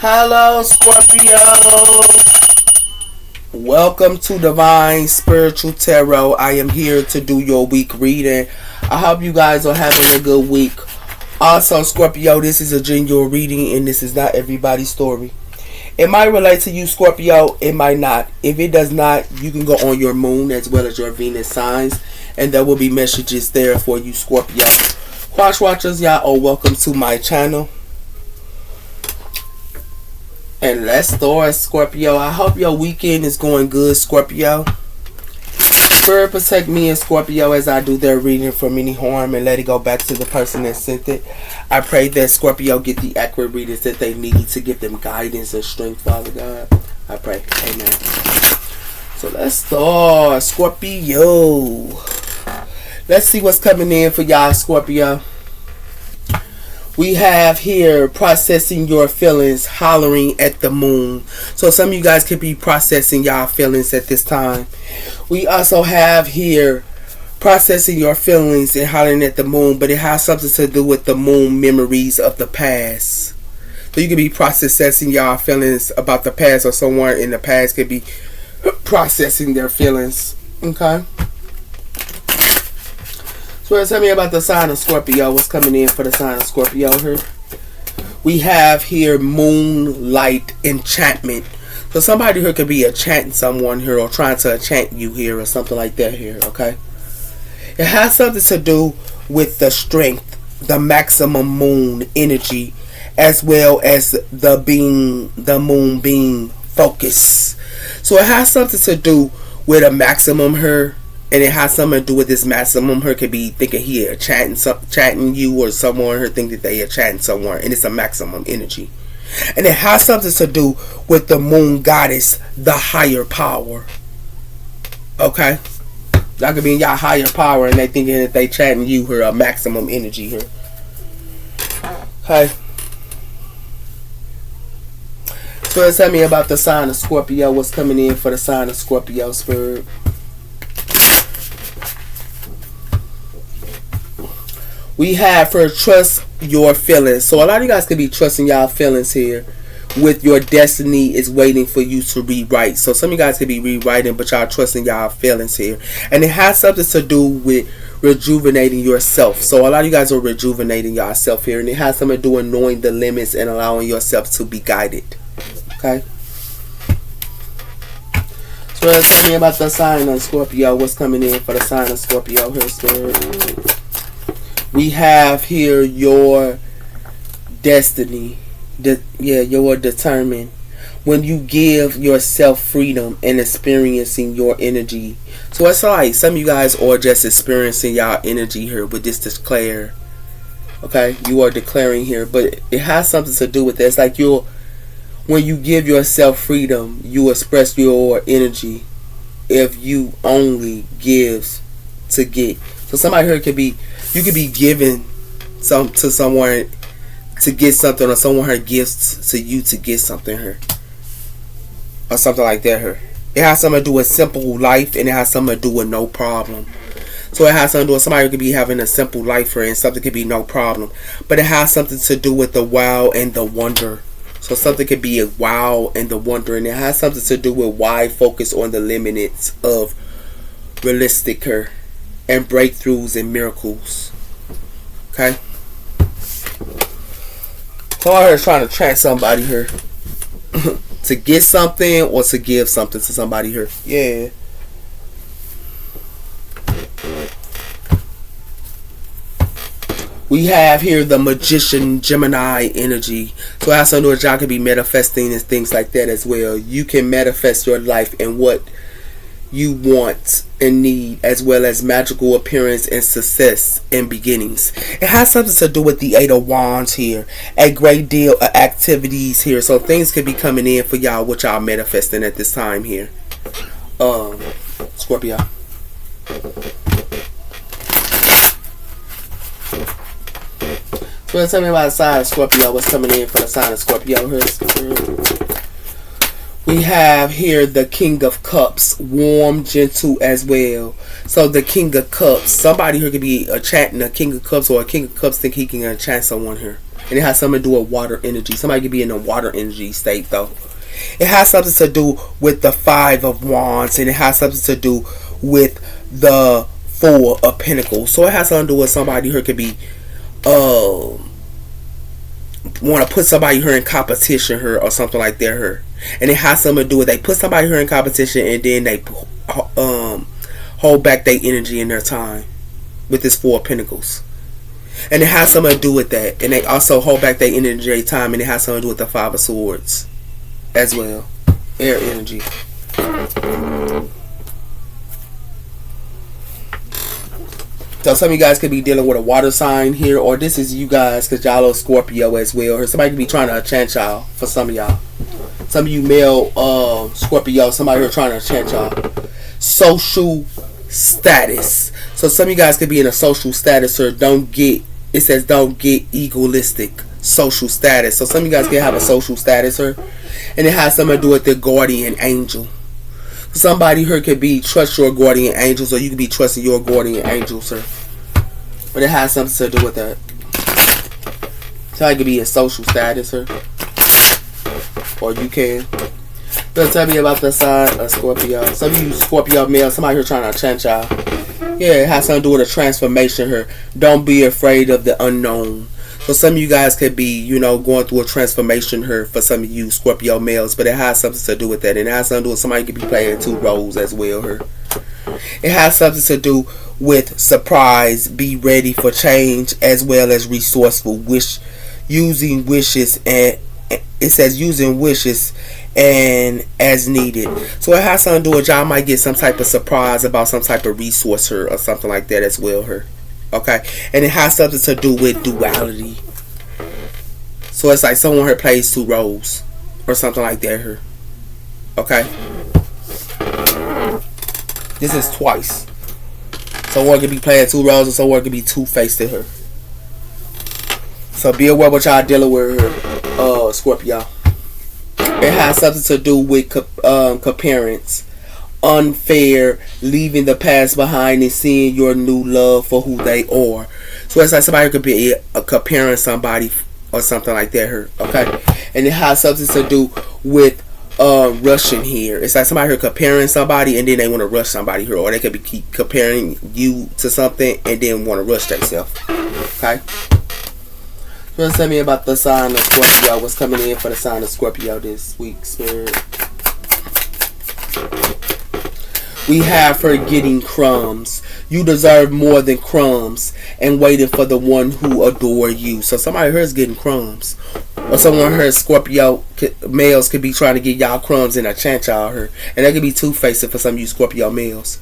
Hello, Scorpio. Welcome to Divine Spiritual Tarot. I am here to do your week reading. I hope you guys are having a good week. Also, Scorpio, this is a genuine reading and this is not everybody's story. It might relate to you, Scorpio. It might not. If it does not, you can go on your moon as well as your Venus signs, and there will be messages there for you, Scorpio. Quash watchers, y'all are welcome to my channel. And let's start, Scorpio. I hope your weekend is going good, Scorpio. Spirit protect me and Scorpio as I do their reading from any harm and let it go back to the person that sent it. I pray that Scorpio get the accurate readings that they need to give them guidance and strength, Father God. I pray. Amen. So let's start, Scorpio. Let's see what's coming in for y'all, Scorpio. We have here processing your feelings, hollering at the moon. So some of you guys could be processing y'all feelings at this time. We also have here processing your feelings and hollering at the moon, but it has something to do with the moon memories of the past. So you could be processing y'all feelings about the past, or someone in the past could be processing their feelings. Okay? So tell me about the sign of Scorpio. What's coming in for the sign of Scorpio here? We have here moonlight enchantment. So somebody here could be enchanting someone here, or trying to enchant you here, or something like that here, okay? It has something to do with the strength, the maximum moon energy, as well as the moon being focus. So it has something to do with a maximum here. And it has something to do with this maximum. Her could be thinking he chatting you, or someone her think that they are chatting someone, and it's a maximum energy. And it has something to do with the moon goddess, the higher power. Okay, that could be in y'all higher power, and they thinking that they chatting you her a maximum energy here. Okay. So tell me about the sign of Scorpio. What's coming in for the sign of Scorpio, Spirit? We have for trust your feelings. So a lot of you guys could be trusting y'all feelings here. With your destiny is waiting for you to rewrite. So some of you guys could be rewriting, but y'all trusting y'all feelings here. And it has something to do with rejuvenating yourself. So a lot of you guys are rejuvenating yourself here. And it has something to do with knowing the limits and allowing yourself to be guided. Okay? So let's tell me about the sign of Scorpio. What's coming in for the sign of Scorpio here, Spirit? We have here your destiny. You're determined. When you give yourself freedom and experiencing your energy. So it's like some of you guys are just experiencing y'all energy here with this declare. Okay? You are declaring here. But it has something to do with that. It's like when you give yourself freedom, you express your energy. If you only give to get. So somebody here could be, you could be giving to someone to get something, or someone here gives to you to get something here, or something like that here. It has something to do with simple life, and it has something to do with no problem. So it has something to do with somebody who could be having a simple life here, and something could be no problem. But it has something to do with the wow and the wonder. So something could be a wow and the wonder, and it has something to do with why focus on the limits of realistic here. And breakthroughs and miracles. Okay? So I heard trying to track somebody here. To get something or to give something to somebody here. Yeah. We have here the magician Gemini energy. So I have some y'all can be manifesting and things like that as well. You can manifest your life and what you want and need, as well as magical appearance and success in beginnings. It has something to do with the 8 of Wands here. A great deal of activities here. So things could be coming in for y'all, what y'all manifesting at this time here. Scorpio. So tell me about the sign of Scorpio. What's coming in for the sign of Scorpio here? We have here the King of Cups, warm, gentle as well. So the King of Cups, somebody here could be enchanting a King of Cups, or a King of Cups think he can enchant someone here. And it has something to do with water energy. Somebody could be in a water energy state though. It has something to do with the Five of Wands, and it has something to do with the Four of Pentacles. So it has something to do with somebody who could be want to put somebody here in competition her or something like that her. And it has something to do with they put somebody here in competition and then they hold back their energy and their time with this Four of Pentacles. And it has something to do with that. And they also hold back their energy and time, and it has something to do with the Five of Swords as well. Air energy. So some of you guys could be dealing with a water sign here, or this is you guys because y'all are Scorpio as well. Or somebody could be trying to enchant y'all for some of y'all. Some of you male Scorpio, somebody who are trying to enchant y'all. Social status. So some of you guys could be in a social status or it says don't get egoistic. Social status. So some of you guys can have a social status or, and it has something to do with the guardian angel. Somebody here could be trust your guardian angels, or you could be trusting your guardian angels, sir. But it has something to do with that. So it could be a social status, sir. Or you can. Just tell me about the sign of Scorpio. Some of you Scorpio male, somebody here trying to enchant y'all. Yeah, it has something to do with a transformation here. Don't be afraid of the unknown. So some of you guys could be, going through a transformation here for some of you Scorpio males, but it has something to do with that. And it has something to do with somebody could be playing two roles as well here. It has something to do with surprise, be ready for change, as well as resourceful, using wishes, and it says using wishes and as needed. So it has something to do with y'all might get some type of surprise about some type of resource here or something like that as well here. Okay, and it has something to do with duality. So it's like someone here plays two roles or something like that here. Okay, this is twice. Someone could be playing two roles, and someone could be two-faced to her. So be aware what y'all dealing with here, Scorpio. It has something to do with comparance. Unfair, leaving the past behind and seeing your new love for who they are. So it's like somebody could be comparing somebody or something like that here. Okay, and it has something to do with rushing here. It's like somebody here comparing somebody and then they want to rush somebody here, or they could be keep comparing you to something and then want to rush themselves. Okay, so tell me about the sign of Scorpio. What's coming in for the sign of Scorpio this week, Spirit? We have her getting crumbs. You deserve more than crumbs, and waiting for the one who adore you. So somebody here is getting crumbs, or someone here Scorpio males could be trying to get y'all crumbs and enchant y'all here, and that could be two-faced for some of you Scorpio males.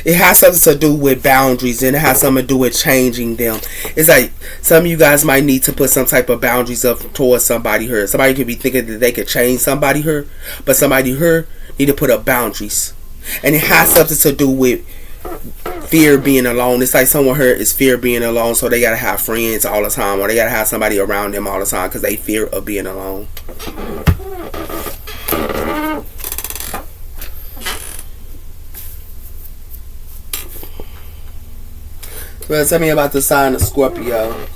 It has something to do with boundaries, and it has something to do with changing them. It's like some of you guys might need to put some type of boundaries up towards somebody here. Somebody could be thinking that they could change somebody here, but somebody here need to put up boundaries. And it has something to do with fear being alone. It's like someone here is fear being alone, so they gotta have friends all the time, or they gotta have somebody around them all the time because they fear of being alone. Well, tell me about the sign of Scorpio.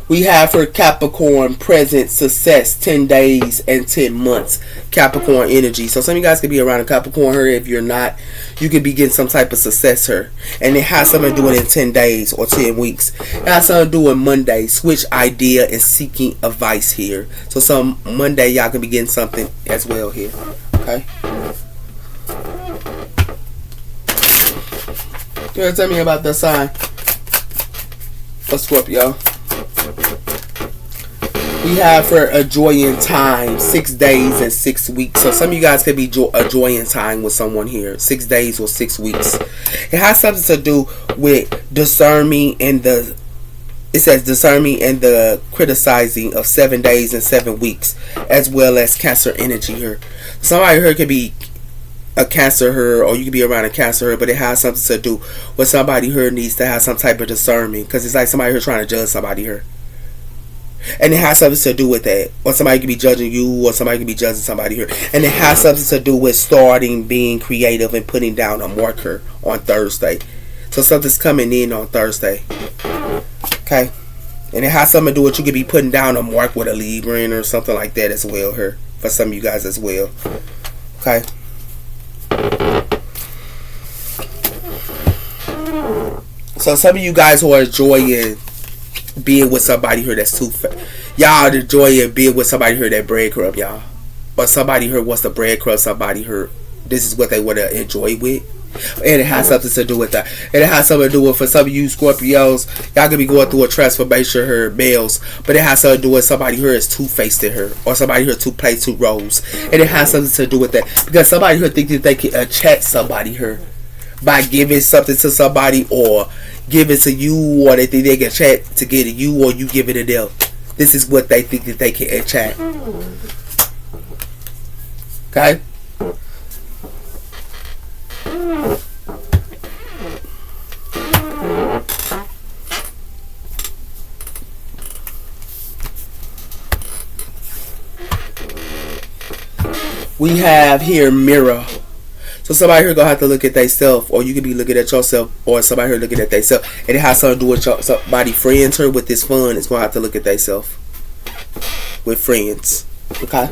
We have for Capricorn, present, success, 10 days and 10 months. Capricorn energy. So some of you guys could be around a Capricorn here. If you're not, you could be getting some type of success here. And it has something to do with in 10 days or 10 weeks. It has something to do with Monday. Switch idea and seeking advice here. So some Monday y'all can be getting something as well here. Okay. You want to tell me about the sign of Scorpio? We have for a joy in time, 6 days and 6 weeks. So some of you guys could be a joy in time with someone here, 6 days or 6 weeks. It has something to do with discerning and it says discerning and the criticizing of 7 days and 7 weeks, as well as Cancer energy here. Somebody here could be a Cancer here, or you could be around a Cancer here, but it has something to do with somebody here needs to have some type of discernment, because it's like somebody here trying to judge somebody here. And it has something to do with that. Or somebody could be judging you, or somebody could be judging somebody here. And it has something to do with starting, being creative, and putting down a marker on Thursday. So something's coming in on Thursday. Okay. And it has something to do with you could be putting down a mark with a Libra or something like that as well here. For some of you guys as well. Okay. So some of you guys who are enjoying being with somebody here that's too y'all enjoying being with somebody here that breadcrumb, y'all. Or somebody here wants to breadcrumb somebody here. This is what they want to enjoy with. And it has something to do with that. And it has something to do with, for some of you Scorpios, y'all gonna be going through a transformation here, males. But it has something to do with somebody here is two-faced in her. Or somebody here to play two roles. And it has something to do with that. Because somebody here think that they can attract somebody here by giving something to somebody, or give it to you, or they think they can chat to get it you, or you give it to them. This is what they think that they can attract. Okay? We have here mirror. So somebody here gonna have to look at themselves, or you could be looking at yourself, or somebody here looking at themselves, and it has something to do with somebody friends here with this fun. It's gonna have to look at themselves with friends. Okay.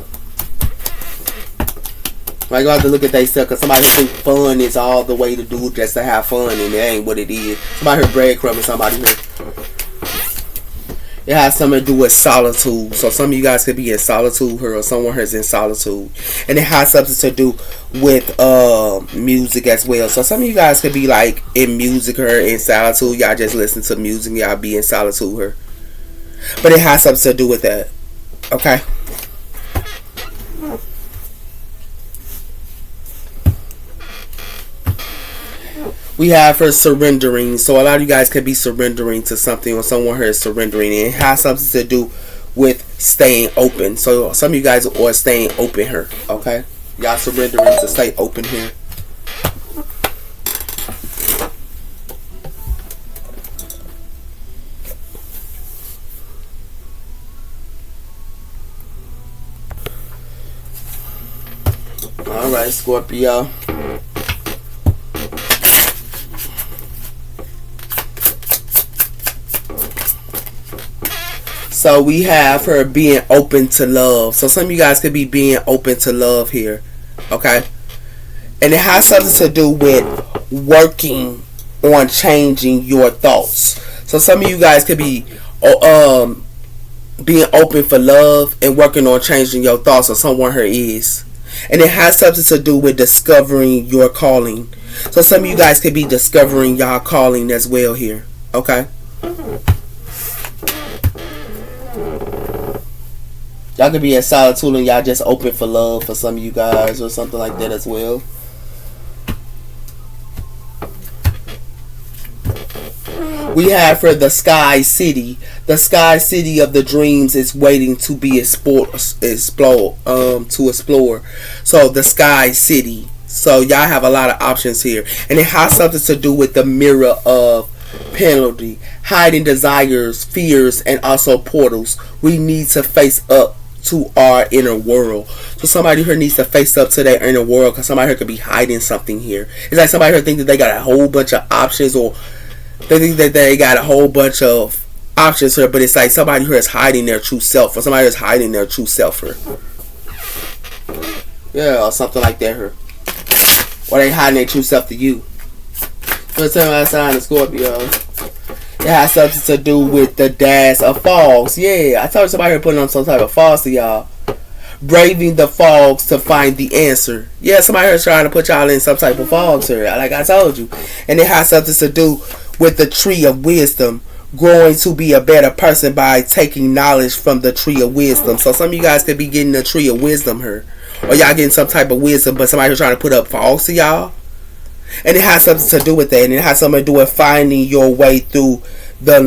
Like, you have to look at themselves, because somebody think fun is all the way to do just to have fun, and it ain't what it is. Somebody here breadcrumbing somebody here. It has something to do with solitude. So some of you guys could be in solitude here, or someone here is in solitude. And it has something to do with music as well. So some of you guys could be like in music here, in solitude. Y'all just listen to music. Y'all be in solitude here. But it has something to do with that. Okay? We have her surrendering. So a lot of you guys could be surrendering to something, or someone here is surrendering. And it has something to do with staying open. So some of you guys are staying open here. Okay? Y'all surrendering to stay open here. Alright, Scorpio. So we have her being open to love. So some of you guys could be being open to love here. Okay? And it has something to do with working on changing your thoughts. So some of you guys could be being open for love and working on changing your thoughts, or someone here is. And it has something to do with discovering your calling. So some of you guys could be discovering y'all calling as well here. Okay? Y'all could be in solitude and y'all just open for love for some of you guys, or something like that as well. We have for the Sky City. The Sky City of the dreams is waiting to be explored. So the Sky City. So y'all have a lot of options here. And it has something to do with the mirror of penalty, hiding desires, fears, and also portals. We need to face up to our inner world. So somebody here needs to face up to their inner world, because somebody here could be hiding something here. It's like somebody here think that they got a whole bunch of options, or they think that they got a whole bunch of options here, but it's like somebody here is hiding their true self, or somebody is hiding their true self here. Yeah, or something like that here. Or they hiding their true self to you. Let's tell me that sign of Scorpio. It has something to do with the dash of fogs. Yeah, I told somebody here putting on some type of fogs to y'all. Braving the fogs to find the answer. Yeah, somebody here is trying to put y'all in some type of fogs here, like I told you. And it has something to do with the tree of wisdom. Growing to be a better person by taking knowledge from the tree of wisdom. So some of you guys could be getting the tree of wisdom here. Or y'all getting some type of wisdom, but somebody here trying to put up fogs to y'all. And it has something to do with that. And it has something to do with finding your way through the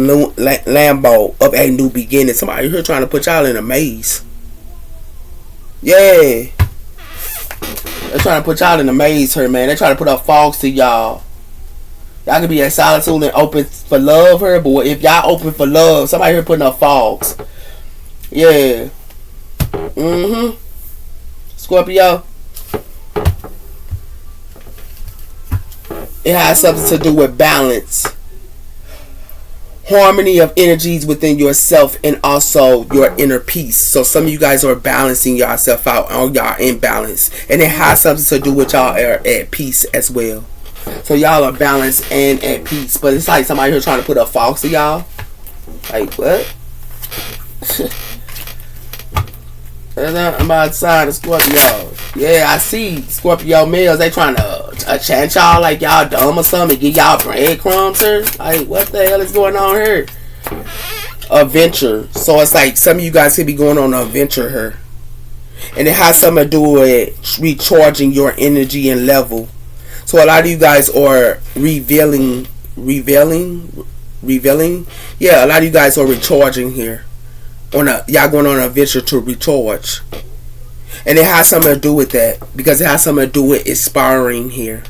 limbo of a new beginning. Somebody here trying to put y'all in a maze. Yeah. They're trying to put y'all in a maze here, man. They're trying to put up fogs to y'all. Y'all can be in solitude and open for love here. But if y'all open for love, somebody here putting up fogs. Yeah. Scorpio. It has something to do with balance. harmony of energies within yourself and also your inner peace. So some of you guys are balancing yourself out, or y'all in balance, and it has something to do with y'all are at peace as well. So y'all are balanced and at peace, but it's like somebody here trying to put up false to y'all. Like what? I'm about to sign a Scorpio. Yeah, I see Scorpio males. They trying to chant y'all like y'all dumb or something, give y'all breadcrumbs here. Like what the hell is going on here? Adventure. So it's like some of you guys could be going on an adventure here, and it has something to do with recharging your energy and level. So a lot of you guys are revealing. Yeah, a lot of you guys are recharging here. Y'all going on an adventure to recharge, and it has something to do with that, because it has something to do with inspiring here.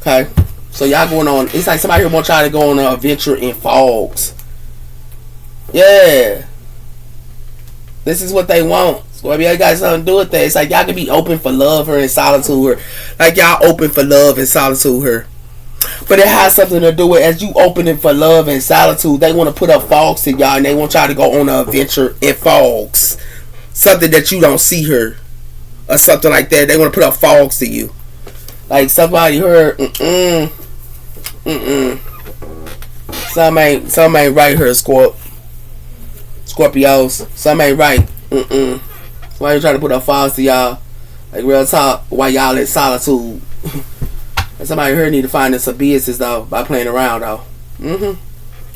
Okay, so y'all going on. It's like somebody here wants y'all to go on an adventure in fogs. Yeah, this is what they want. So if y'all got something to do with that, it's like y'all can be open for love or in solitude, or like y'all open for love and solitude here. But it has something to do with, as you opening for love and solitude, they want to put up fogs to y'all, and they want y'all to go on an adventure in fogs. Something that you don't see her, or something like that. They want to put up fogs to you. Like somebody heard, Something ain't right here, Scorpios. Something ain't right. Somebody trying to put up fogs to y'all. Like real talk, while y'all in solitude. And somebody here need to find them some business though, by playing around though. They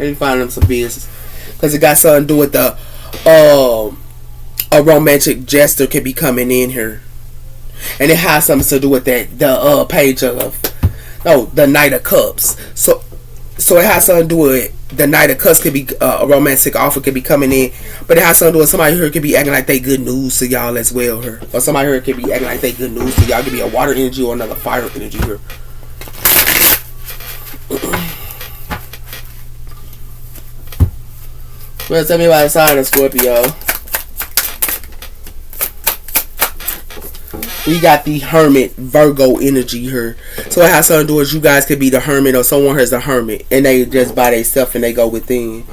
need to find them some business, because it got something to do with the a romantic gesture can be coming in here, and it has something to do with that the page of the Knight of Cups. So it has something to do with the Knight of Cups. Could be a romantic offer could be coming in, but it has something to do with somebody here could be acting like they good news to y'all as well here, or somebody here could be acting like they good news to y'all. Could be a water energy or another fire energy here. Well, tell me about the sign of Scorpio. We got the Hermit Virgo energy here. So it has something to do with you guys could be the hermit, or someone has the hermit and they just by themselves and they go within.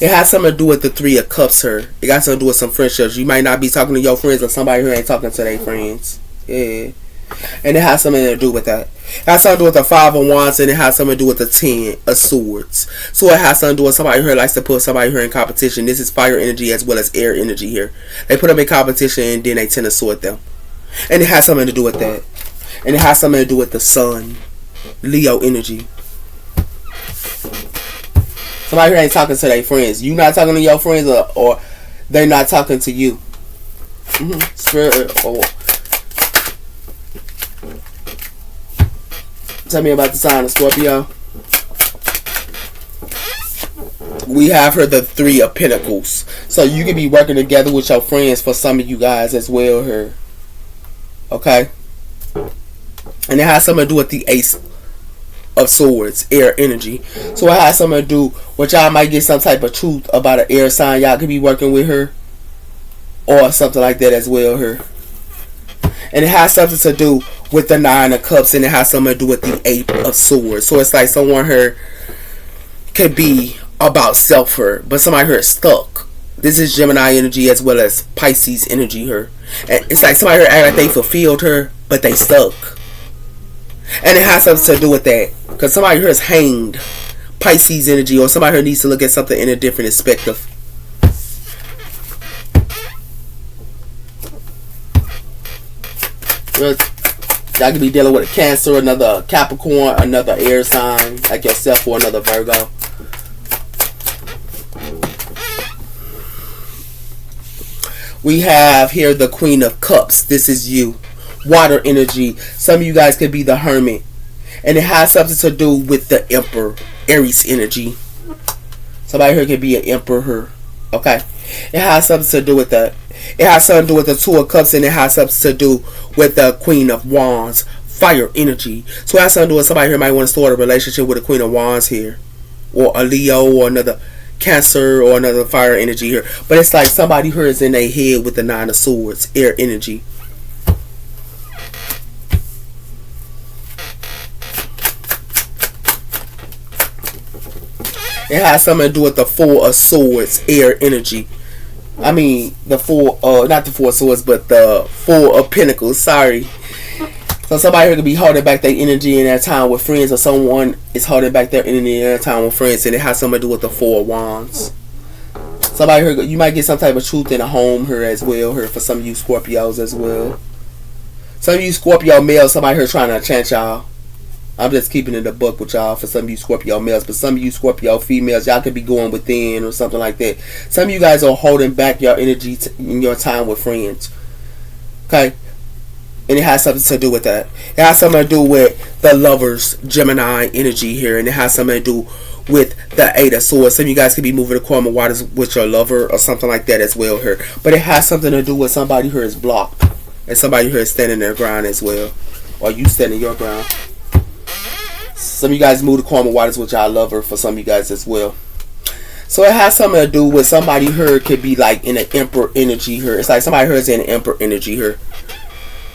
It has something to do with the Three of Cups here. It got something to do with some friendships. You might not be talking to your friends, or somebody who ain't talking to their friends. Yeah. And it has something to do with that. It has something to do with the Five of Wands, and it has something to do with the Ten of Swords. So it has something to do with somebody here likes to put somebody here in competition. This is fire energy as well as air energy here. They put them in competition and then they tend to sort them. And it has something to do with that. And it has something to do with the Sun, Leo energy. Somebody here ain't talking to their friends. You not talking to your friends, or they're not talking to you. Spirit. Tell me about the sign of Scorpio. We have her the Three of Pentacles. So you can be working together with your friends for some of you guys as well here. Okay? And it has something to do with the Ace of Swords, air energy. So it has something to do with y'all might get some type of truth about an air sign. Y'all could be working with her, or something like that as well here. And it has something to do with the Nine of Cups, and it has something to do with the Eight of Swords. So it's like someone here could be about self here, but somebody here is stuck. This is Gemini energy as well as Pisces energy here. And it's like somebody here act like they fulfilled her, but they stuck. And it has something to do with that, because somebody here is hanged. Pisces energy, or somebody here needs to look at something in a different perspective. Y'all could be dealing with a Cancer, another Capricorn, another air sign like yourself, or another Virgo. We have here the Queen of Cups. This is you. Water energy. Some of you guys could be the Hermit. And it has something to do with the Emperor. Aries energy. Somebody here could be an Emperor. Okay. It has something to do with that. It has something to do with the Two of Cups, and it has something to do with the Queen of Wands. Fire energy. So it has something to do with somebody here might want to start a relationship with the Queen of Wands here. Or a Leo, or another Cancer, or another fire energy here. But it's like somebody here is in their head with the Nine of Swords. Air energy. It has something to do with the Four of Swords, air energy. I mean, the four, not the Four of Swords, but the Four of Pentacles. Sorry. So somebody here could be holding back their energy in their time with friends, or someone is holding back their energy in their time with friends, and it has something to do with the Four of Wands. Somebody here, you might get some type of truth in a home here as well, here for some of you Scorpios as well. Some of you Scorpio males, somebody here trying to enchant y'all. I'm just keeping it a buck with y'all for some of you Scorpio males, but some of you Scorpio females, y'all could be going within or something like that. Some of you guys are holding back your energy in your time with friends. Okay? And it has something to do with that. It has something to do with the Lovers, Gemini energy here. And it has something to do with the Eight of Swords. Some of you guys could be moving the calm waters with your lover or something like that as well here. But it has something to do with somebody who is blocked. And somebody who is standing their ground as well. Or you standing your ground. Some of you guys move the calm waters with y'all lover for some of you guys as well. So it has something to do with somebody here could be like in an Emperor energy here. It's like somebody here is in an Emperor energy here.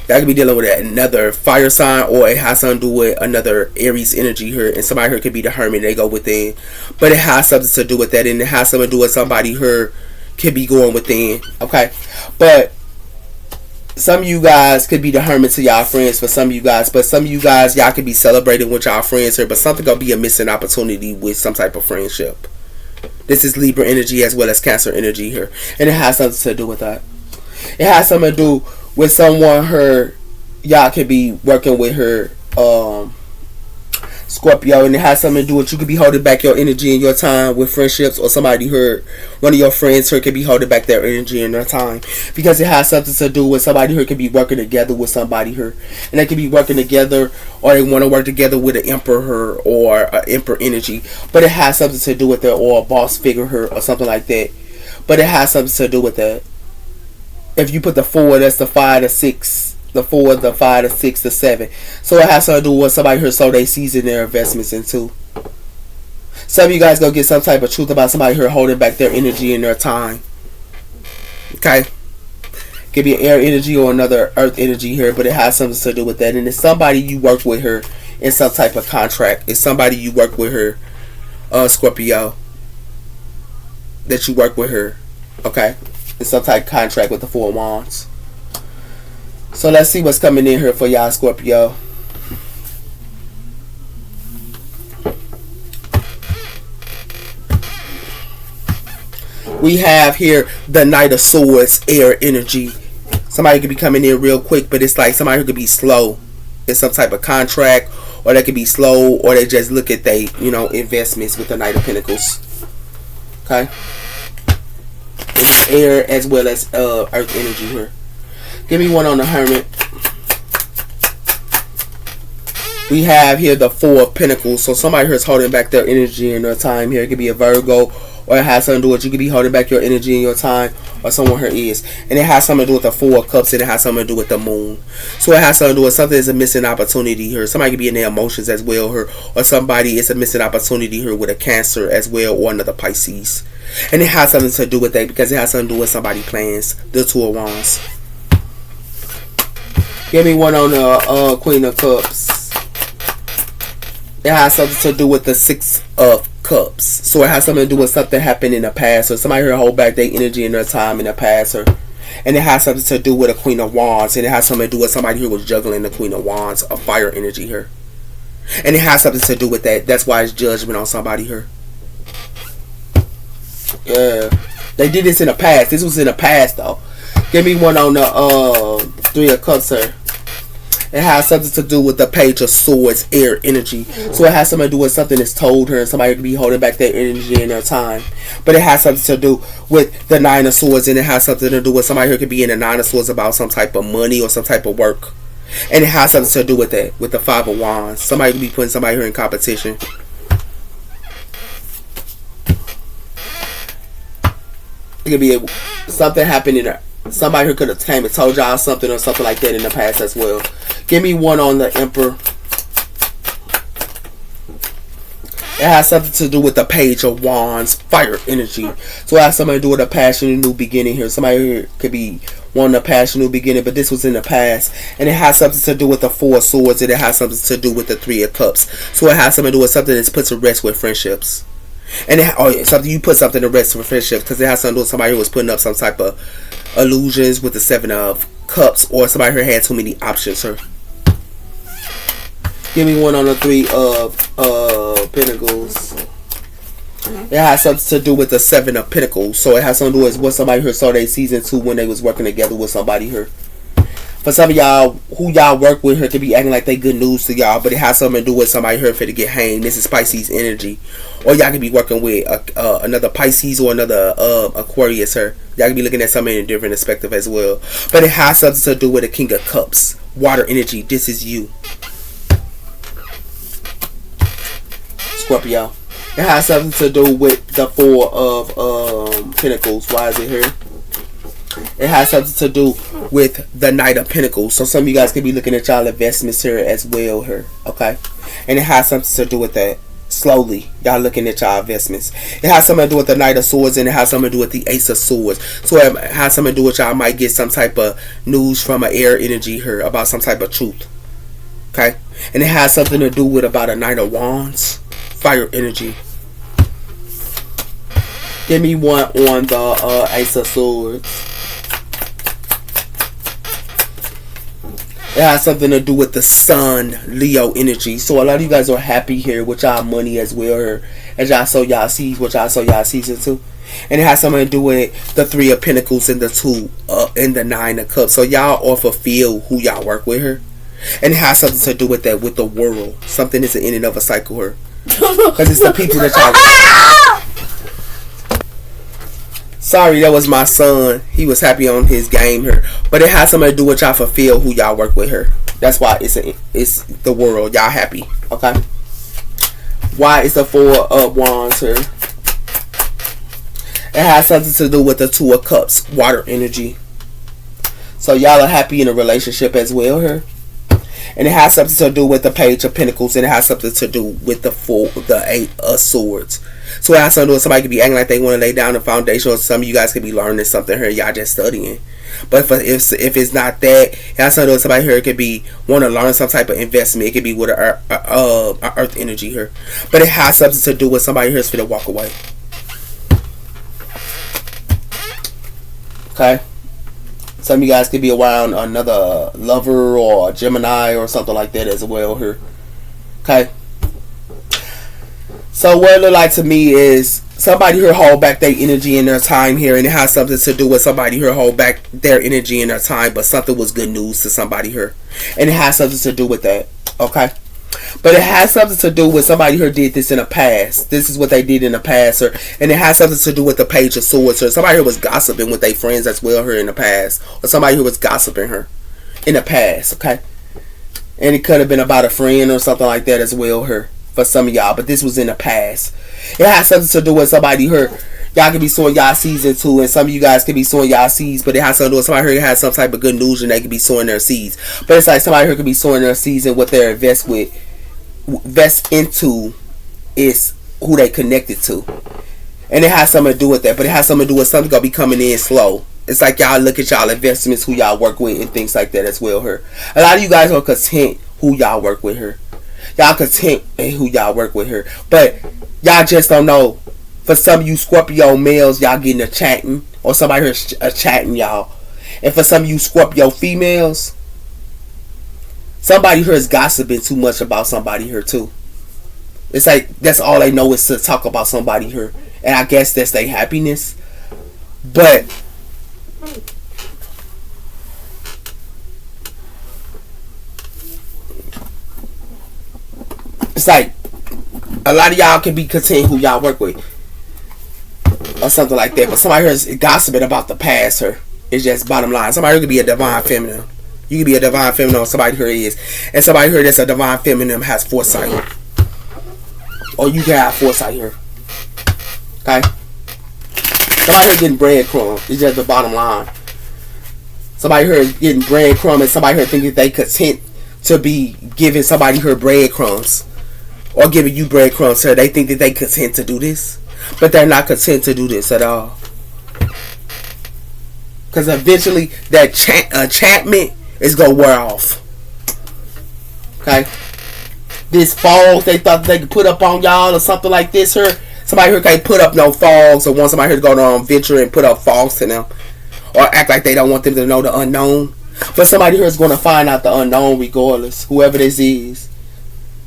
That could be dealing with another fire sign, or it has something to do with another Aries energy here. And somebody here could be the Hermit. They go within. But it has something to do with that. And it has something to do with somebody here could be going within. Okay. But some of you guys could be the Hermit to y'all friends for some of you guys. But some of you guys, y'all could be celebrating with y'all friends here. But something going to be a missing opportunity with some type of friendship. This is Libra energy as well as Cancer energy here. And it has something to do with that. It has something to do with someone her, y'all could be working with her, Scorpio, and it has something to do with you could be holding back your energy in your time with friendships, or somebody her, one of your friends her could be holding back their energy in their time, because it has something to do with somebody who could be working together with somebody her, and they could be working together, or they want to work together with an Emperor or an Emperor energy, but it has something to do with it, or a boss figure her or something like that, but it has something to do with that. If you put the 4, that's the 5, the 6, the 4, the 5, the 6, the 7. So it has something to do with somebody here so they season their investments into. Some of you guys gonna get some type of truth about somebody here holding back their energy and their time. Okay? Could be an air energy or another earth energy here, but it has something to do with that. And it's somebody you work with her in some type of contract. It's somebody you work with her, Scorpio. That you work with her. Okay? In some type of contract with the Four of Wands. So let's see what's coming in here for y'all, Scorpio. We have here the Knight of Swords, air energy. Somebody could be coming in real quick, but it's like somebody who could be slow in some type of contract, or they could be slow, or they just look at they, investments with the Knight of Pentacles. Okay? It's air as well as earth energy here. Give me one on the Hermit. We have here the Four of Pentacles. So somebody here is holding back their energy and their time here. It could be a Virgo, or it has something to do with you could be holding back your energy and your time, or someone here is. And it has something to do with the Four of Cups, and it has something to do with the Moon. So it has something to do with something that's a missing opportunity here. Somebody could be in their emotions as well here, or somebody is a missing opportunity here with a Cancer as well, or another Pisces. And it has something to do with that, because it has something to do with somebody's plans. The Two of Wands. Give me one on the Queen of Cups. It has something to do with the Six of Cups. So it has something to do with something happened in the past. So somebody here hold back their energy and their time in the past. And it has something to do with a Queen of Wands. And it has something to do with somebody who was juggling the Queen of Wands, a fire energy here. And it has something to do with that. That's why it's judgment on somebody here. Yeah, they did this in the past. This was in the past though. Give me one on the Three of Cups here. It has something to do with the Page of Swords, air energy. So it has something to do with something that's told her, and somebody could be holding back their energy and their time. But it has something to do with the Nine of Swords, and it has something to do with somebody who could be in the Nine of Swords about some type of money or some type of work. And it has something to do with that, with the Five of Wands. Somebody could be putting somebody here in competition. It could be something happening. Somebody who could have came and told y'all something or something like that in the past as well. Give me one on the Emperor. It has something to do with the Page of Wands, fire energy. So it has something to do with a passion, a new beginning here. Somebody here could be wanting a passion, new beginning, but this was in the past. And it has something to do with the Four of Swords, and it has something to do with the Three of Cups. So it has something to do with something that's put to rest with friendships. And something you put something to rest with friendship because it has something to do with somebody who was putting up some type of illusions with the 7 of Cups, or somebody who had too many options. Her. Give me one on the 3 of Pentacles. It has something to do with the 7 of Pentacles. So it has something to do with what somebody here saw they season 2 when they was working together with somebody here. For some of y'all, who y'all work with her could be acting like they good news to y'all, but it has something to do with somebody here for to get hanged. This is Pisces energy. Or y'all could be working with another Pisces or another Aquarius here. Y'all could be looking at something in a different perspective as well. But it has something to do with the King of Cups. Water energy. This is you. Scorpio. It has something to do with the 4 of Pentacles. Why is it here? It has something to do with the Knight of Pentacles. So some of you guys could be looking at y'all investments here as well here. Okay? And it has something to do with that. Slowly, y'all looking at y'all investments. It has something to do with the Knight of Swords, and it has something to do with the Ace of Swords. So it has something to do with y'all might get some type of news from an air energy here about some type of truth. Okay? And it has something to do with about a Knight of Wands. Fire energy. Give me one on the Ace of Swords. It has something to do with the Sun, Leo energy. So a lot of you guys are happy here with y'all money as well here. As y'all sow y'all seeds, what y'all sow y'all season too. And it has something to do with the 3 of Pentacles and the 2 and the 9 of Cups. So y'all all fulfill who y'all work with her. And it has something to do with that, with the world. Something is in and of a cycle here. Because it's the people that y'all... Sorry, that was my son. He was happy on his game here. But it has something to do with y'all fulfill who y'all work with her. That's why it's the world. Y'all happy. Okay? Why is the 4 of Wands here? It has something to do with the 2 of Cups. Water energy. So y'all are happy in a relationship as well here. And it has something to do with the Page of Pentacles. And it has something to do with the 8 of Swords. So it has something to do with somebody could be acting like they want to lay down the foundation. Or some of you guys could be learning something here. Y'all just studying. But if it's not that, it has something to do with somebody here. It could be want to learn some type of investment. It could be with a earth energy here. But it has something to do with somebody here is for to walk away. Okay? Some of you guys could be around another lover or a Gemini or something like that as well here. Okay? So what it look like to me is somebody here hold back their energy and their time here, and it has something to do with somebody here hold back their energy and their time, but something was good news to somebody here. And it has something to do with that. Okay? But it has something to do with somebody here did this in the past. This is what they did in the past, or and it has something to do with the Page of Swords, or somebody here was gossiping with their friends as well here in the past, or somebody who was gossiping her in the past. Okay? And it could have been about a friend or something like that as well here. For some of y'all, but this was in the past. It has something to do with somebody here. Y'all could be sowing y'all seeds too, and some of you guys could be sowing y'all seeds, but it has something to do with somebody here has some type of good news and they could be sowing their seeds. But it's like somebody here could be sowing their seeds, and what they invest into is who they connected to. And it has something to do with that, but it has something to do with something gonna be coming in slow. It's like y'all look at y'all investments, who y'all work with, and things like that as well here. A lot of you guys are content who y'all work with here. Y'all content in who y'all work with here. But y'all just don't know. For some of you Scorpio males, y'all getting a chatting. Or somebody here chatting y'all. And for some of you Scorpio females, somebody here is gossiping too much about somebody here too. It's like that's all they know is to talk about somebody here. And I guess that's their happiness. But it's like a lot of y'all can be content who y'all work with or something like that, but somebody here is gossiping about the past here. It's just bottom line. Somebody here could be a divine feminine. You could be a divine feminine, or somebody here is, and somebody here that's a divine feminine has foresight, or you can have foresight here. Okay, somebody here getting breadcrumbs. It's just the bottom line. Somebody here is getting breadcrumbs, and somebody here thinking they content to be giving somebody her breadcrumbs. Or giving you breadcrumbs, so they think that they content to do this. But they're not content to do this at all. Because eventually that enchantment is going to wear off. Okay? This fall they thought they could put up on y'all or something like this here. Somebody here can't put up no fogs, or want somebody here to go on venture and put up fogs to them, or act like they don't want them to know the unknown. But somebody here is going to find out the unknown regardless, whoever this is.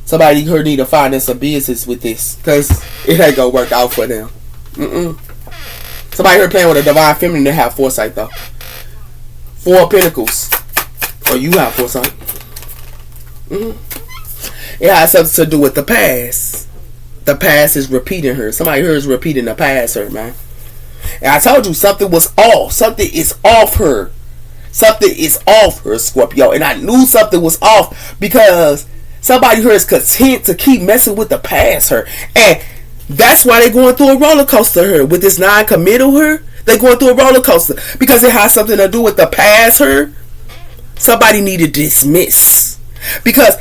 Somebody here need to find in some business with this, because it ain't going to work out for them. Somebody here playing with a divine feminine that have foresight, though. 4 of Pentacles. Or you have foresight. It has something to do with the past. The past is repeating her. Somebody here is repeating the past her, man. And I told you something was off. Something is off her. Something is off her, Scorpio. And I knew something was off because somebody here is content to keep messing with the past her. And that's why they're going through a roller coaster her. With this non-committal her, they're going through a roller coaster. Because it has something to do with the past her. Somebody need to dismiss. Because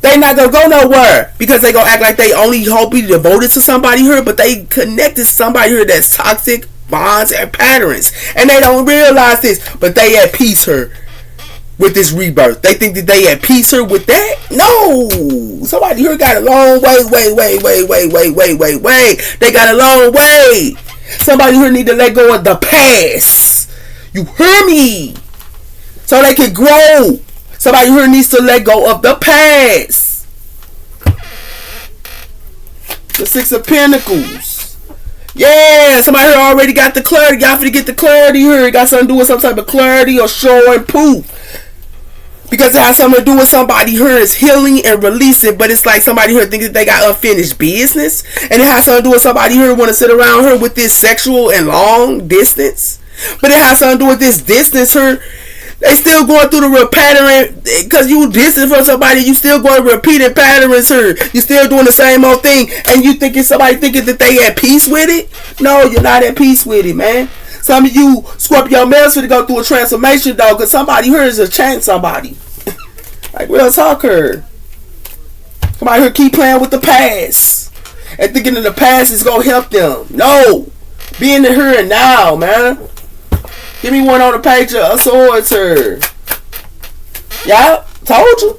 they not going to go nowhere. Because they going to act like they only hope be devoted to somebody here. But they connected to somebody here that's toxic bonds and patterns. And they don't realize this. But they at peace her with this rebirth. They think that they at peace her with that? No. Somebody here got a long way. They got a long way. Somebody here need to let go of the past. You hear me? So they can grow. Somebody here needs to let go of the past. The 6 of Pentacles. Yeah, somebody here already got the clarity. Y'all finna get the clarity here. It got something to do with some type of clarity or show and proof. Because it has something to do with somebody here is healing and releasing. But it's like somebody here thinking that they got unfinished business. And it has something to do with somebody here want to sit around here with this sexual and long distance. But it has something to do with this distance here. They still going through the pattern. Because you distant from somebody, you still going repeating patterns here. You still doing the same old thing. And you thinking somebody thinking that they at peace with it? No, you're not at peace with it, man. Some of you Scorpio males should go through a transformation, though, because somebody here is a change somebody. Like, real talk here. Somebody here keep playing with the past and thinking that the past is going to help them. No. Be in the here and now, man. Give me one on the page of swords here. Yeah, told you.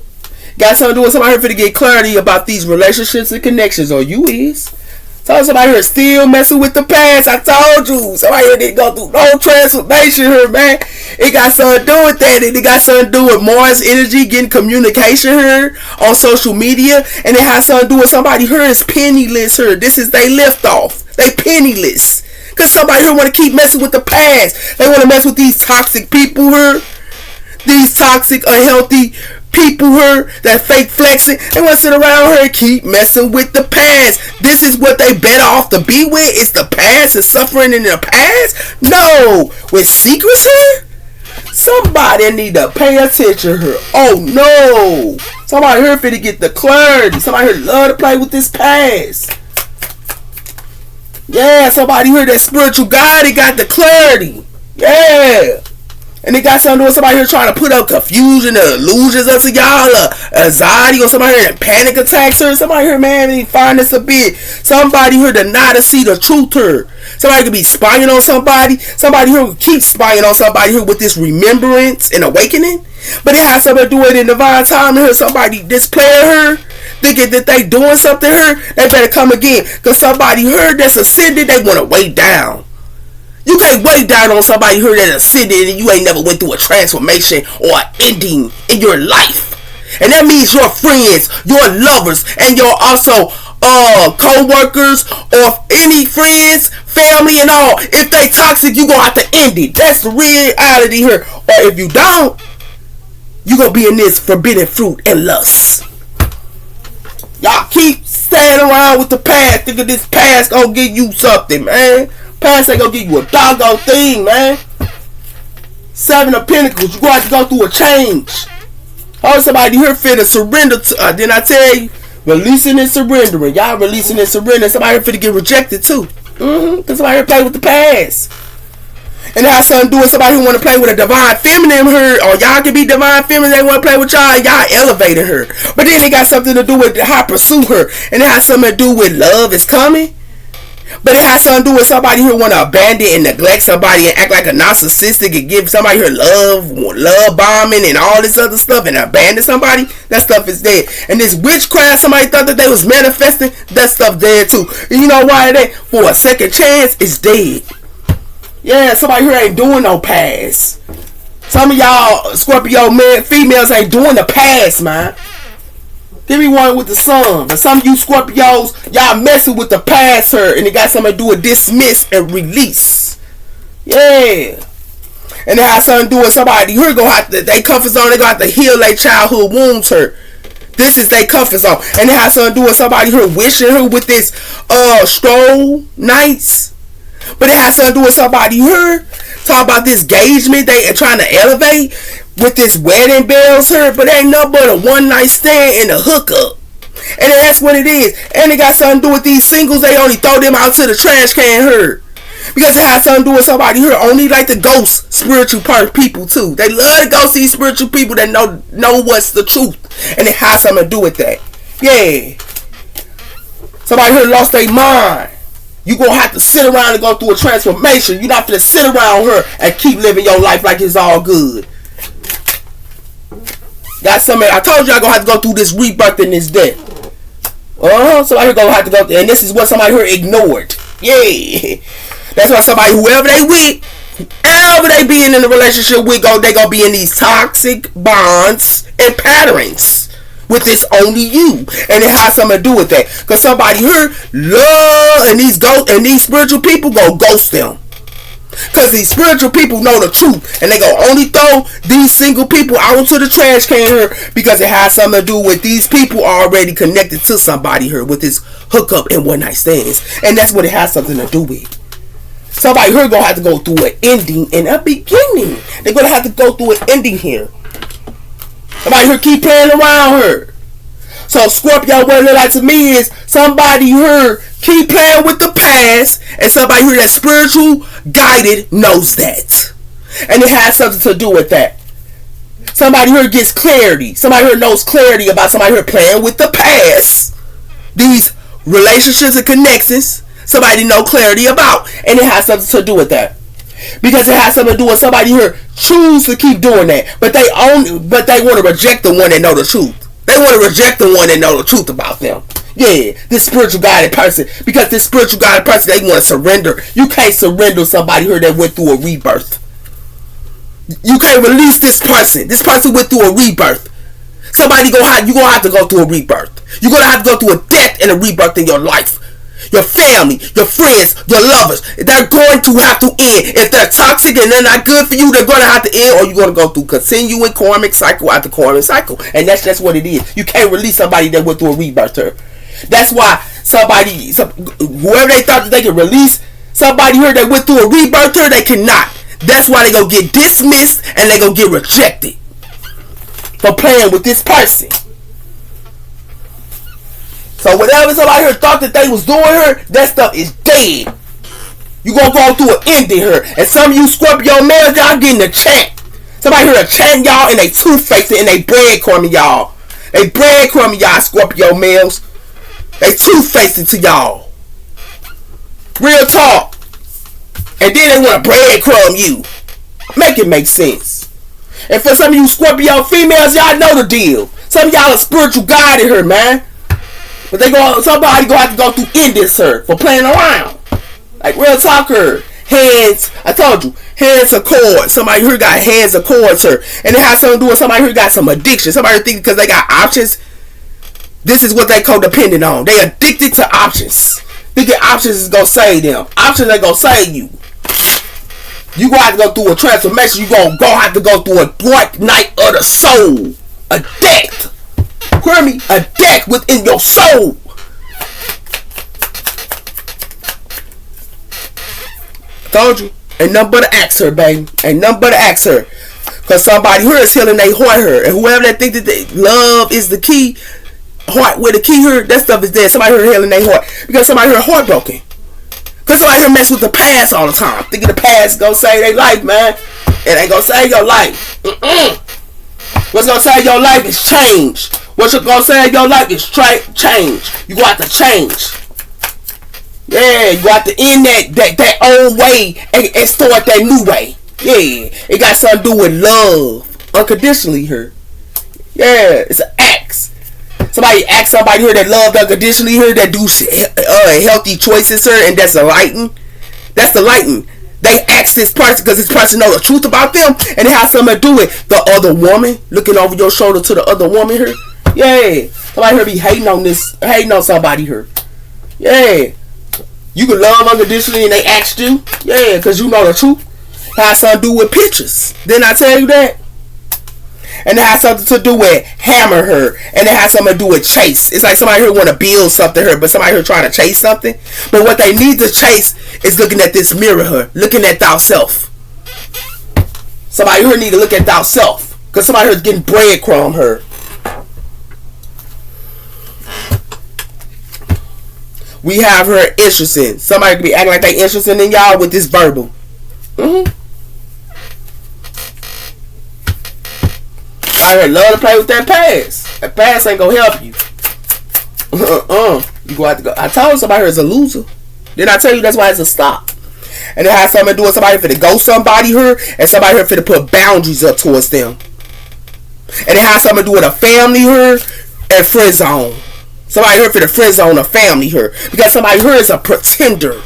Got something to do with somebody here to get clarity about these relationships and connections, or you is. Told somebody here still messing with the past. I told you. Somebody here didn't go through no transformation here, man. It got something to do with that. It got something to do with Mars energy, getting communication here on social media. And it has something to do with somebody here is penniless here. This is they lift off. They penniless. Because somebody here want to keep messing with the past. They want to mess with these toxic people here. These toxic, unhealthy people here that fake flexing. They want to sit around here and keep messing with the past. This is what they better off to be with. It's the past and suffering in the past. No. With secrets here? Somebody need to pay attention here. Oh no. Somebody here finna get the clarity. Somebody here love to play with this past. Yeah, somebody here that spiritual guy, they got the clarity. Yeah. And they got something to do with somebody here trying to put up confusion or illusions up to y'all, or anxiety, or somebody here that panic attacks her. Somebody here, man, they find this a bit. Somebody here to not to see the truth here. Somebody could be spying on somebody. Somebody here will keep spying on somebody here with this remembrance and awakening. But it has something to do with in divine time here. Somebody display her, thinking that they doing something here. They better come again. Because somebody here that's ascended, they want to weigh down. You can't weigh down on somebody here that ascended and you ain't never went through a transformation or an ending in your life. And that means your friends, your lovers, and your also co-workers or any friends, family and all. If they toxic, you gonna have to end it. That's the reality here. Or if you don't, you gonna be in this forbidden fruit and lust. Y'all keep staying around with the past, thinking this past gonna give you something, man. Past ain't gonna give you a doggone thing, man. 7 of Pentacles. You gonna have to go through a change. Oh, somebody here finna surrender to, didn't I tell you? Releasing and surrendering. Y'all releasing and surrendering. Somebody here finna get rejected too. Because somebody here play with the past. And it has something to do with somebody who want to play with a divine feminine here. Or y'all can be divine feminine. They want to play with y'all and y'all elevating her. But then it got something to do with how pursue her. And it has something to do with love is coming. But it has something to do with somebody who want to abandon and neglect somebody and act like a narcissistic and give somebody her love bombing and all this other stuff and abandon somebody. That stuff is dead. And this witchcraft, somebody thought that they was manifesting, that stuff dead too. And you know why they? For a second chance, it's dead. Yeah, somebody here ain't doing no pass. Some of y'all Scorpio men, females ain't doing the pass, man. Give me one with the sun. But some of you Scorpios, y'all messing with the past her, and it got something to do with dismiss and release. Yeah. And it has something to do with somebody here gonna have to, they comfort zone, they gonna have to heal their childhood wounds her. This is their comfort zone. And it has something to do with somebody here wishing her with this stroll nights. But it has something to do with somebody here talking about this engagement they are trying to elevate with this wedding bells here, but ain't nothing but a one night stand and a hookup. And that's what it is. And it got something to do with these singles, they only throw them out to the trash can here. Because it has something to do with somebody here only like the ghost spiritual part people too. They love to go see spiritual people that know what's the truth. And it has something to do with that. Yeah. Somebody here lost their mind. You gonna have to sit around and go through a transformation. You're not gonna sit around her and keep living your life like it's all good. Got something. I told you I gonna have to go through this rebirth and this death. Somebody here gonna have to go through, and this is what somebody here ignored. Yeah. That's why somebody, whoever they with, whoever they being in a relationship with, they gonna be in these toxic bonds and patterns. With this only you, and it has something to do with that. Cause somebody here love and these spiritual people go ghost them. Cause these spiritual people know the truth, and they go only throw these single people out to the trash can here because it has something to do with these people already connected to somebody here with this hookup and one night stands, and that's what it has something to do with. Somebody here gonna have to go through an ending and a beginning. They're gonna have to go through an ending here. Somebody here keep playing around her. So Scorpio, what it look like to me is somebody here keep playing with the past, and somebody here that's spiritual guided knows that. And it has something to do with that. Somebody here gets clarity. Somebody here knows clarity about somebody here playing with the past. These relationships and connections, somebody know clarity about. And it has something to do with that. Because it has something to do with somebody here choose to keep doing that, but they want to reject the one that know the truth. They want to reject the one that know the truth about them. Yeah, this spiritual guided person, because this spiritual guided person, they want to surrender. You can't surrender somebody here that went through a rebirth. You can't release this person. This person went through a rebirth. You gonna have to go through a rebirth. You're gonna have to go through a death and a rebirth in your life. Your family, your friends, your lovers, they're going to have to end. If they're toxic and they're not good for you, they're going to have to end, or you're going to go through continuing karmic cycle after karmic cycle. And that's just what it is. You can't release somebody that went through a rebirth here. That's why whoever they thought that they could release, somebody here that went through a rebirth here, they cannot. That's why they going to get dismissed and they going to get rejected for playing with this person. So whatever somebody here thought that they was doing her, that stuff is dead. You gonna go through an ending here. And some of you Scorpio males, y'all getting a check. Somebody here chatting y'all and they two-facing and they breadcrumbing y'all. They breadcrumbing y'all Scorpio males. They two-facing to y'all. Real talk. And then they want to breadcrumb you. Make it make sense. And for some of you Scorpio females, y'all know the deal. Some of y'all are spiritual guided here, man. But somebody gonna have to go through endings her for playing around. Like real talker. Hands, I told you, hands of cords. Somebody here got hands of cords her. And it has something to do with somebody here got some addiction. Somebody thinking because they got options, this is what they codependent on. They addicted to options. Thinking options is gonna save them. Options ain't gonna save you. You gonna have to go through a transformation. You gonna have to go through a dark night of the soul. A death. Hear me? A death within your soul. Told you. Ain't nothing but an axe her, baby. Ain't nothing but an axe her. Because somebody here is healing their heart her. And whoever that think that love is the key, heart with the key here, that stuff is dead. Somebody here healing their heart. Because somebody here heartbroken. Because somebody here mess with the past all the time. Thinking the past gonna save their life, man. It ain't gonna save your life. What's gonna save your life is change. What's gonna save your life is change. You gonna have to change. Yeah, you got to end that old way and start that new way. Yeah, it got something to do with love. Unconditionally here. Yeah, it's an axe. Somebody ask somebody here that love unconditionally here, that do healthy choices here, and that's enlightened. That's the lighten. They ask this person because this person know the truth about them, and it has something to do with the other woman looking over your shoulder to the other woman here. Yeah, somebody here be hating on somebody here. Yeah, you can love unconditionally and they asked you. Yeah, because you know the truth. It has something to do with pictures. Didn't I tell you that? And it has something to do with hammer her, and it has something to do with chase. It's like somebody here want to build something here, but somebody here trying to chase something. But what they need to chase is looking at this mirror here, looking at thyself. Somebody here need to look at thyself, because somebody here is getting breadcrumb her. We have her interested. Somebody could be acting like they interested in y'all with this verbal. I love to play with that pass. That pass ain't gonna help you. You go have to go. I told somebody here is a loser. Didn't I tell you that's why it's a stop? And it has something to do with somebody finna go somebody here, and somebody here finna put boundaries up towards them. And it has something to do with a family here and friend zone. Somebody here finna friend zone a family here, because somebody here is a pretender.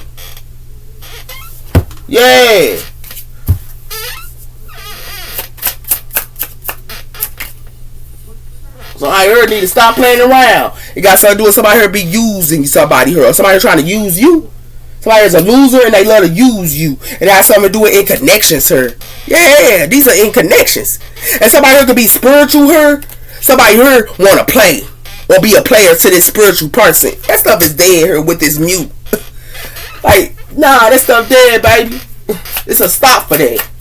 Yeah. So I heard need to stop playing around. It got something to do with somebody here be using somebody here, or somebody trying to use you. Somebody is a loser and they love to use you. And it has something to do with in connections here. Yeah, these are in connections. And somebody here could be spiritual here. Somebody here want to play or be a player to this spiritual person. That stuff is dead here with this mute. Like, nah, that stuff dead, baby. It's a stop for that.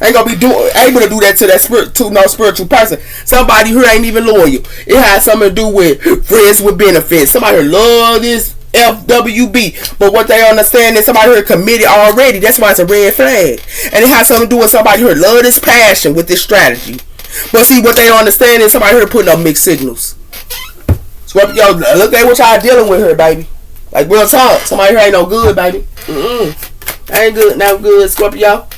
Ain't gonna be able to do that to that no spiritual person. Somebody who ain't even loyal. It has something to do with friends with benefits. Somebody who love this FWB, but what they understand is somebody who committed already. That's why it's a red flag. And it has something to do with somebody who love this passion with this strategy. But see, what they don't understand is somebody who putting up mixed signals. Scorpio, look at what y'all dealing with here, baby. Like real talk. Somebody here ain't no good, baby. Ain't good, no good, Scorpio.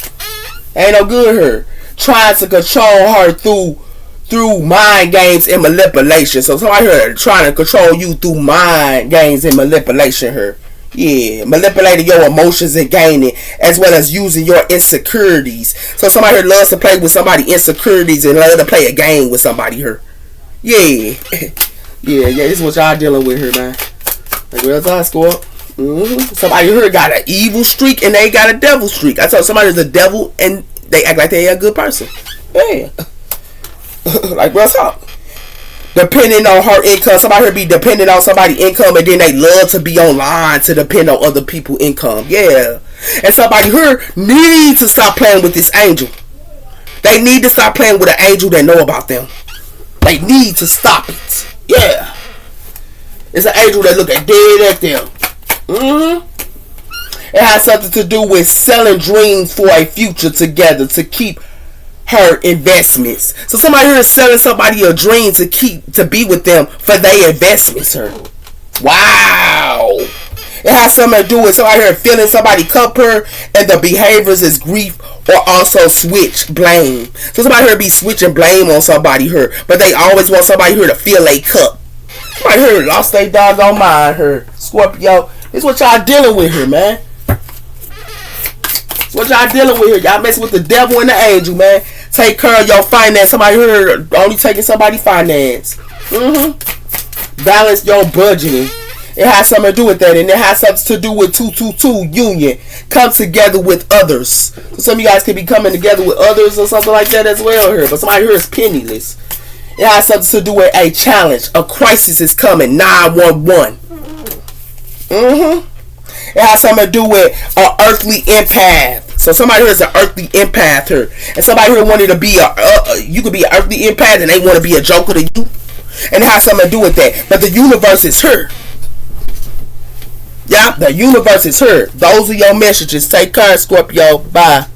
Ain't no good here. Trying to control her through mind games and manipulation. So somebody here trying to control you through mind games and manipulation here. Yeah, manipulating your emotions and gaining, as well as using your insecurities. So somebody here loves to play with somebody's insecurities and love to play a game with somebody here. Yeah. yeah, this is what y'all dealing with here, man. Like real time, Scorp. Somebody here got an evil streak and they got a devil streak. I told somebody's a devil and they act like they a good person. Yeah. Like real talk. Depending on her income, somebody here be dependent on somebody's income, and then they love to be online to depend on other people's income. Yeah. And somebody here needs to stop playing with this angel. They need to stop playing with an angel that know about them. They need to stop it. Yeah. It's an angel that look at dead at them. It has something to do with selling dreams for a future together to keep her investments. So somebody here is selling somebody a dream to be with them for their investments. Her. Wow. It has something to do with somebody here feeling somebody cup her, and the behaviors is grief or also switch blame. So somebody here be switching blame on somebody here, but they always want somebody here to feel a cup. Somebody here lost their doggone mind here. Scorpio. This is what y'all dealing with here, man. This is what y'all dealing with here. Y'all messing with the devil and the angel, man. Take care of your finance. Somebody here only taking somebody's finance. Balance your budgeting. It has something to do with that, and it has something to do with 222 union. Come together with others. So some of you guys could be coming together with others or something like that as well here. But somebody here is penniless. It has something to do with a challenge. A crisis is coming. 911. It has something to do with an earthly empath. So somebody here is an earthly empath here, and somebody here wanted to be you could be an earthly empath, and they want to be a joker to you, and it has something to do with that. But the universe is here. Yeah, the universe is here. Those are your messages. Take care, Scorpio. Bye.